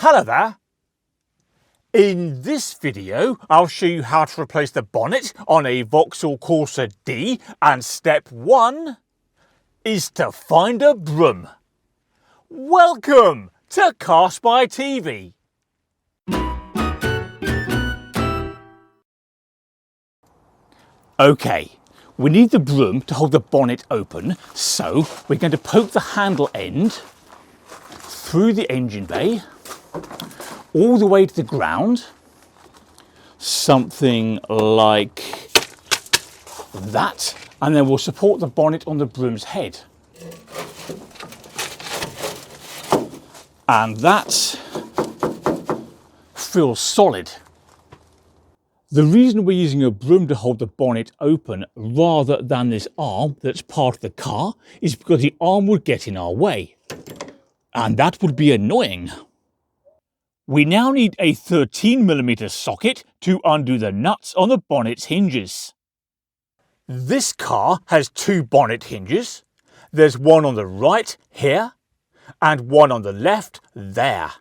Hello there. In this video, I'll show you how to replace the bonnet on a Vauxhall Corsa D, and step 1 is to find a broom. Welcome to CarSpyTV. Okay, we need the broom to hold the bonnet open, so we're going to poke the handle end through the engine bay, all the way to the ground, something like that, and then we'll support the bonnet on the broom's head. And that feels solid. The reason we're using a broom to hold the bonnet open rather than this arm that's part of the car is because the arm would get in our way, and that would be annoying. We now need a 13mm socket to undo the nuts on the bonnet's hinges. This car has two bonnet hinges. There's one on the right here and one on the left there.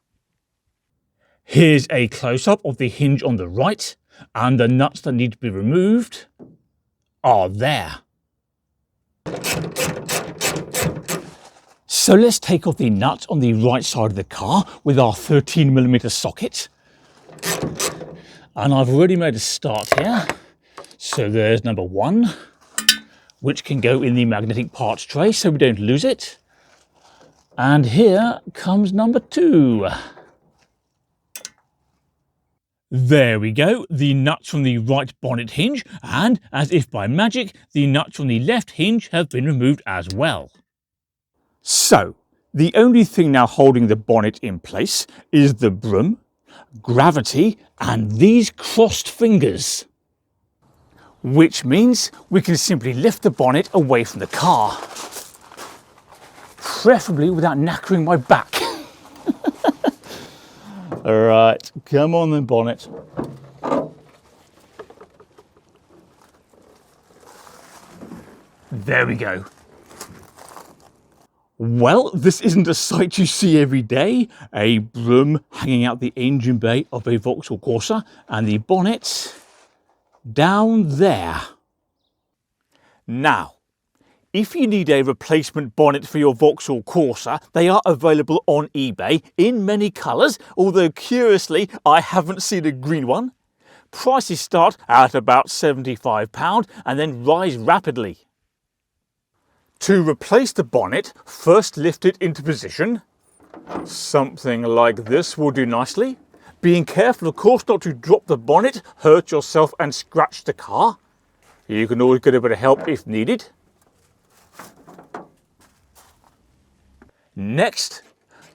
Here's a close-up of the hinge on the right, and the nuts that need to be removed are there. So let's take off the nuts on the right side of the car with our 13mm socket. And I've already made a start here. So there's number 1, which can go in the magnetic parts tray so we don't lose it. And here comes number 2. There we go, the nuts from the right bonnet hinge, and as if by magic, the nuts from the left hinge have been removed as well. So, the only thing now holding the bonnet in place is the broom, gravity, and these crossed fingers. Which means we can simply lift the bonnet away from the car. Preferably without knackering my back. Alright, come on then, bonnet. There we go. Well, this isn't a sight you see every day. A broom hanging out the engine bay of a Vauxhall Corsa, and the bonnet down there. Now, if you need a replacement bonnet for your Vauxhall Corsa, they are available on eBay in many colours, although curiously, I haven't seen a green one. Prices start at about £75 and then rise rapidly. To replace the bonnet, first lift it into position. Something like this will do nicely. Being careful, of course, not to drop the bonnet, hurt yourself and scratch the car. You can always get a bit of help if needed. Next,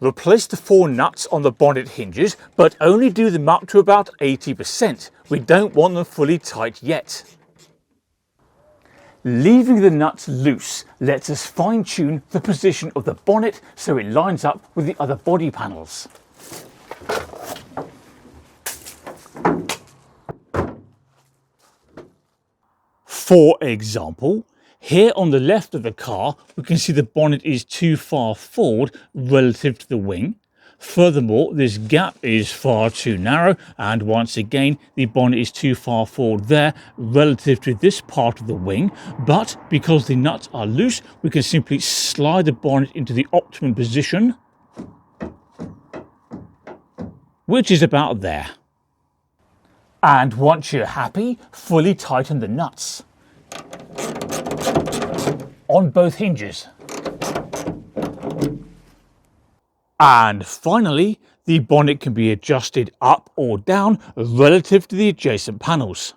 replace the 4 nuts on the bonnet hinges, but only do them up to about 80%. We don't want them fully tight yet. Leaving the nuts loose lets us fine-tune the position of the bonnet so it lines up with the other body panels. For example, here on the left of the car, we can see the bonnet is too far forward relative to the wing. Furthermore, this gap is far too narrow, and once again, the bonnet is too far forward there relative to this part of the wing. But because the nuts are loose, we can simply slide the bonnet into the optimum position, which is about there. And once you're happy, fully tighten the nuts on both hinges. And finally, the bonnet can be adjusted up or down relative to the adjacent panels.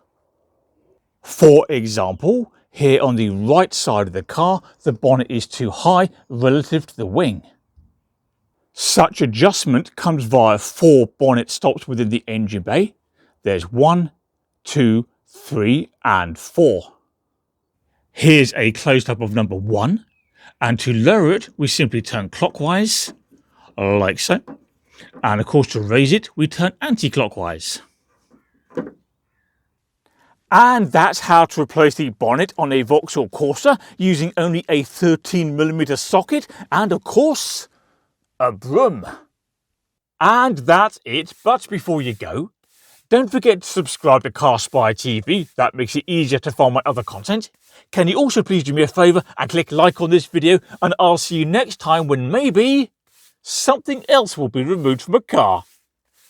For example, here on the right side of the car, the bonnet is too high relative to the wing. Such adjustment comes via 4 bonnet stops within the engine bay. There's 1, 2, 3 and 4. Here's a close-up of number 1, and to lower it, we simply turn clockwise, like so, and of course to raise it, we turn anti-clockwise. And that's how to replace the bonnet on a Vauxhall Corsa using only a 13mm socket and, of course, a broom. And that's it. But before you go, don't forget to subscribe to CarSpyTV. That makes it easier to find my other content. Can you also please do me a favour and click like on this video, and I'll see you next time when maybe something else will be removed from a car.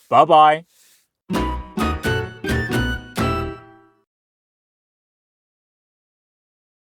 Bye bye.